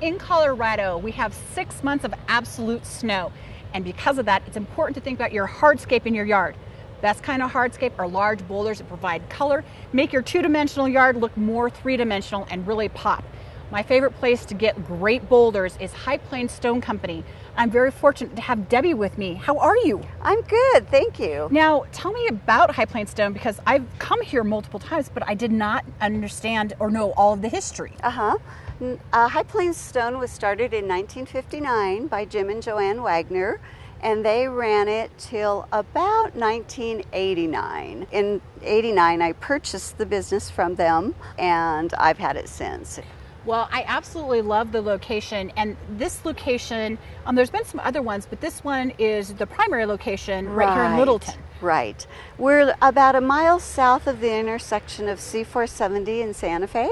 In Colorado, we have 6 months of absolute snow. And because of that, it's important to think about your hardscape in your yard. Best kind of hardscape are large boulders that provide color, make your two-dimensional yard look more three-dimensional and really pop. My favorite place to get great boulders is High Plains Stone Company. I'm very fortunate to have Debbie with me. How are you? I'm good, thank you. Now, tell me about High Plains Stone, because I've come here multiple times, but I did not understand or know all of the history. High Plains Stone was started in 1959 by Jim and Joanne Wagner, and they ran it till about 1989. In '89, I purchased the business from them, and I've had it since. Well, I absolutely love the location, and this location, there's been some other ones, but this one is the primary location right here in Littleton. Right. We're about a mile south of the intersection of C470 and Santa Fe.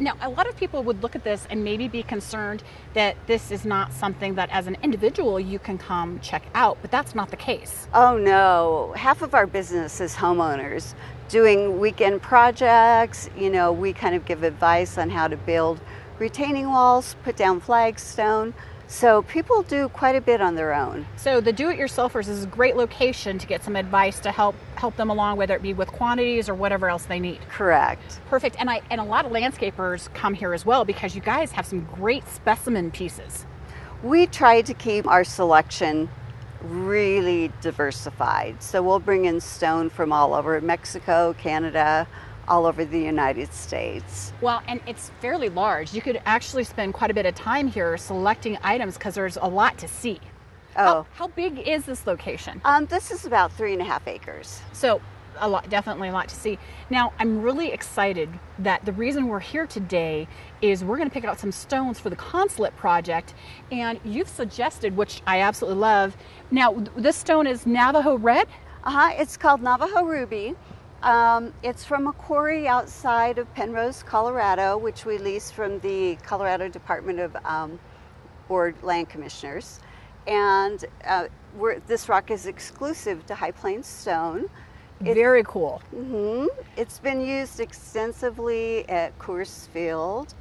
Now, a lot of people would look at this and maybe be concerned that this is not something that as an individual you can come check out, but that's not the case. Oh no, half of our business is homeowners doing weekend projects. You know, we kind of give advice on how to build retaining walls, put down flagstone. So people do quite a bit on their own. So the do-it-yourselfers is a great location to get some advice to help them along, whether it be with quantities or whatever else they need. Correct. Perfect. And a lot of landscapers come here as well, because you guys have some great specimen pieces. We try to keep our selection really diversified. So we'll bring in stone from all over Mexico, Canada, all over the United States. Well, and it's fairly large. You could actually spend quite a bit of time here selecting items because there's a lot to see. Oh. How big is this location? This is about 3.5 acres. So definitely a lot to see. Now, I'm really excited that the reason we're here today is we're going to pick out some stones for the consulate project, and you've suggested, which I absolutely love. Now, this stone is Navajo Red? It's called Navajo Ruby. It's from a quarry outside of Penrose, Colorado, which we lease from the Colorado Department of Board Land Commissioners. And this rock is exclusive to High Plains Stone. Very cool. It's been used extensively at Coors Field,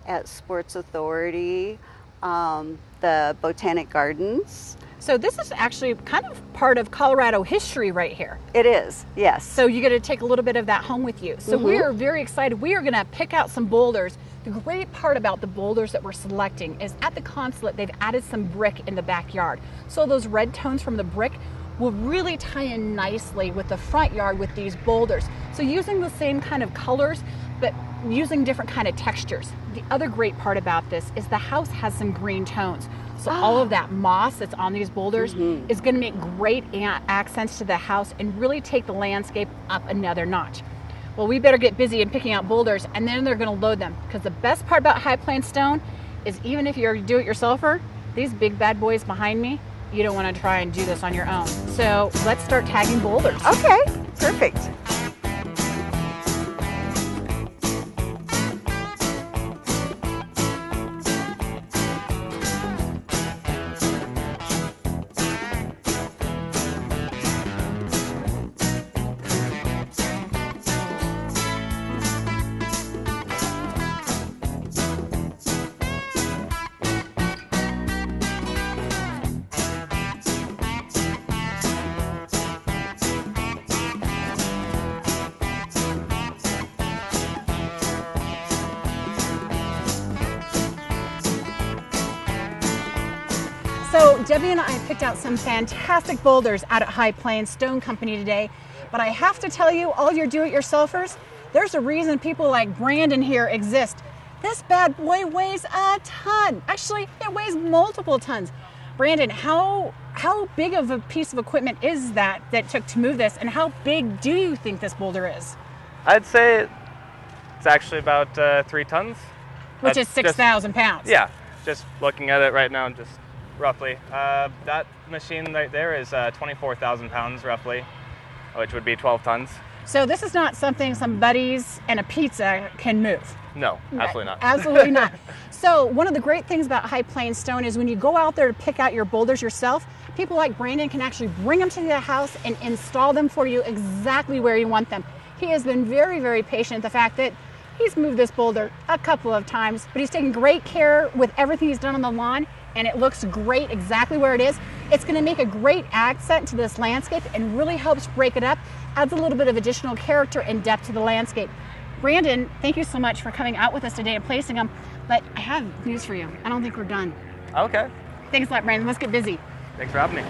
at Sports Authority, the Botanic Gardens. So this is actually kind of part of Colorado history right here. It is, yes. So you got to take a little bit of that home with you. So we are very excited. We are going to pick out some boulders. The great part about the boulders that we're selecting is at the consulate, they've added some brick in the backyard. So those red tones from the brick will really tie in nicely with the front yard with these boulders. So using the same kind of colors, but using different kind of textures. The other great part about this is the house has some green tones. So all of that moss that's on these boulders is going to make great accents to the house and really take the landscape up another notch. Well, we better get busy in picking out boulders, and then they're going to load them, because the best part about High Plains Stone is even if you're a do-it-yourselfer, these big bad boys behind me, you don't want to try and do this on your own. So let's start tagging boulders. Okay, perfect. So Debbie and I picked out some fantastic boulders out at High Plains Stone Company today, but I have to tell you, all your do-it-yourselfers, there's a reason people like Brandon here exist. This bad boy weighs a ton. Actually, it weighs multiple tons. Brandon, how big of a piece of equipment is that took to move this, and how big do you think this boulder is? I'd say it's actually about 3 tons. Which is 6,000 pounds. Yeah, just looking at it right now, just roughly. That machine right there is 24,000 pounds roughly, which would be 12 tons. So this is not something some buddies and a pizza can move. No, absolutely not. Absolutely not. So one of the great things about High Plains Stone is when you go out there to pick out your boulders yourself, people like Brandon can actually bring them to the house and install them for you exactly where you want them. He has been very, very patient. The fact that He's moved this boulder a couple of times, but he's taken great care with everything he's done on the lawn, and it looks great exactly where it is. It's going to make a great accent to this landscape and really helps break it up, adds a little bit of additional character and depth to the landscape. Brandon, thank you so much for coming out with us today and placing them, but I have news for you. I don't think we're done. Okay. Thanks a lot, Brandon. Let's get busy. Thanks for having me.